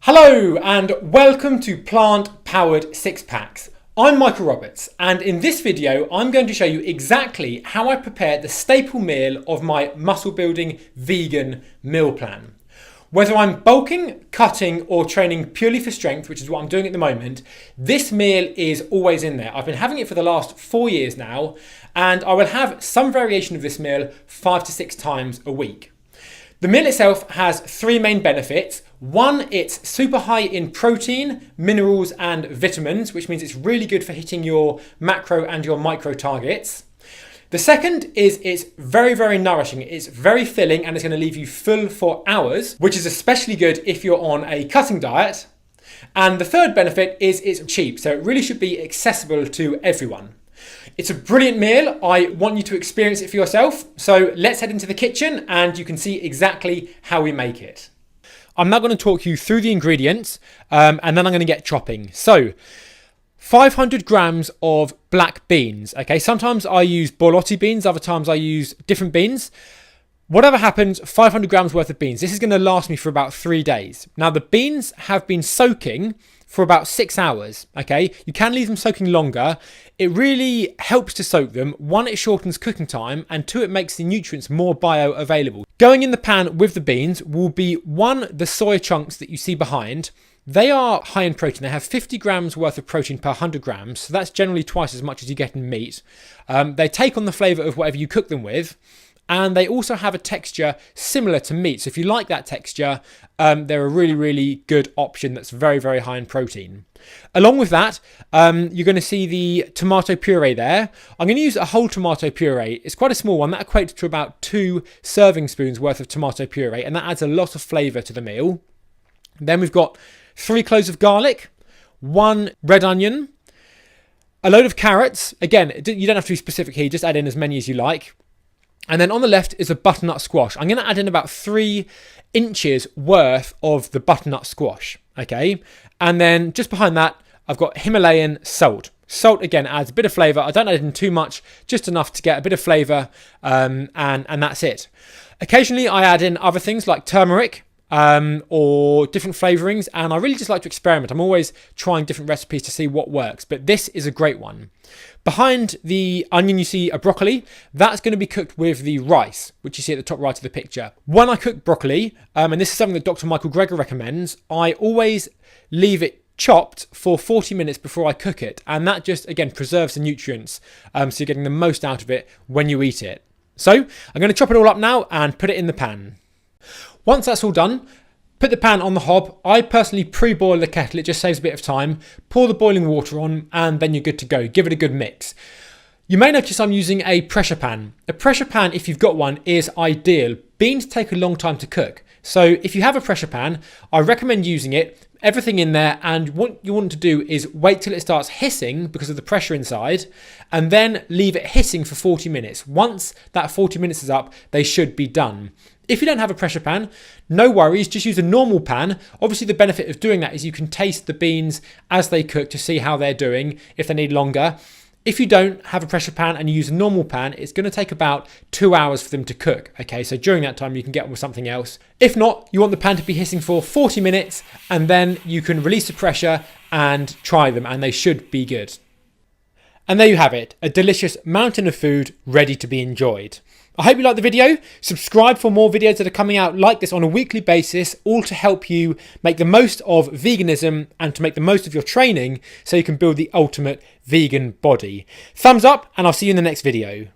Hello and welcome to Plant Powered Six Packs. I'm Michael Roberts, and in this video I'm going to show you exactly how I prepare the staple meal of my muscle building vegan meal plan. Whether I'm bulking, cutting or training purely for strength, which is what I'm doing at the moment, this meal is always in there. I've been having it for the last 4 years now, and I will have some variation of this meal 5 to 6 times a week. The meal itself has 3 main benefits. One, it's super high in protein, minerals and vitamins, which means it's really good for hitting your macro and your micro targets. The second is it's very, very nourishing. It's very filling and it's going to leave you full for hours, which is especially good if you're on a cutting diet. And the third benefit is it's cheap, so it really should be accessible to everyone. It's a brilliant meal. I want you to experience it for yourself. So let's head into the kitchen and you can see exactly how we make it. I'm now going to talk you through the ingredients and then I'm going to get chopping. So 500 grams of black beans. Okay, sometimes I use borlotti beans, other times I use different beans. Whatever happens, 500 grams worth of beans. This is going to last me for about 3 days. Now the beans have been soaking for about 6 hours. Okay, you can leave them soaking longer. It really helps to soak them. 1, it shortens cooking time, and 2, it makes the nutrients more bioavailable. Going in the pan with the beans will be 1, the soy chunks that you see behind. They are high in protein. They have 50 grams worth of protein per 100 grams. So that's generally twice as much as you get in meat. They take on the flavour of whatever you cook them with. And they also have a texture similar to meat. So if you like that texture, they're a really, really good option that's very, very high in protein. Along with that, you're going to see the tomato puree there. I'm going to use a whole tomato puree. It's quite a small one. That equates to about 2 serving spoons worth of tomato puree. And that adds a lot of flavour to the meal. Then we've got 3 cloves of garlic, 1 red onion, a load of carrots. Again, you don't have to be specific here. Just add in as many as you like. And then on the left is a butternut squash. I'm going to add in about 3 inches worth of the butternut squash, okay? And then just behind that, I've got Himalayan salt. Salt, again, adds a bit of flavour. I don't add in too much, just enough to get a bit of flavour, and that's it. Occasionally, I add in other things like turmeric, or different flavourings, and I really just like to experiment. I'm always trying different recipes to see what works, but this is a great one. Behind the onion you see a broccoli. That's going to be cooked with the rice, which you see at the top right of the picture. When I cook broccoli, and this is something that Dr. Michael Greger recommends, I always leave it chopped for 40 minutes before I cook it, and that just, again, preserves the nutrients, so you're getting the most out of it when you eat it. So I'm going to chop it all up now and put it in the pan. Once that's all done, put the pan on the hob. I personally pre-boil the kettle, it just saves a bit of time. Pour the boiling water on and then you're good to go. Give it a good mix. You may notice I'm using a pressure pan. A pressure pan, if you've got one, is ideal. Beans take a long time to cook. So if you have a pressure pan, I recommend using it. Everything in there, and what you want to do is wait till it starts hissing because of the pressure inside, and then leave it hissing for 40 minutes. Once that 40 minutes is up, they should be done. If you don't have a pressure pan, no worries, just use a normal pan. Obviously the benefit of doing that is you can taste the beans as they cook to see how they're doing, if they need longer. If you don't have a pressure pan and you use a normal pan, it's going to take about 2 hours for them to cook. Okay, so during that time you can get on with something else. If not, you want the pan to be hissing for 40 minutes and then you can release the pressure and try them and they should be good. And there you have it, a delicious mountain of food ready to be enjoyed. I hope you liked the video. Subscribe for more videos that are coming out like this on a weekly basis, all to help you make the most of veganism and to make the most of your training so you can build the ultimate vegan body. Thumbs up and I'll see you in the next video.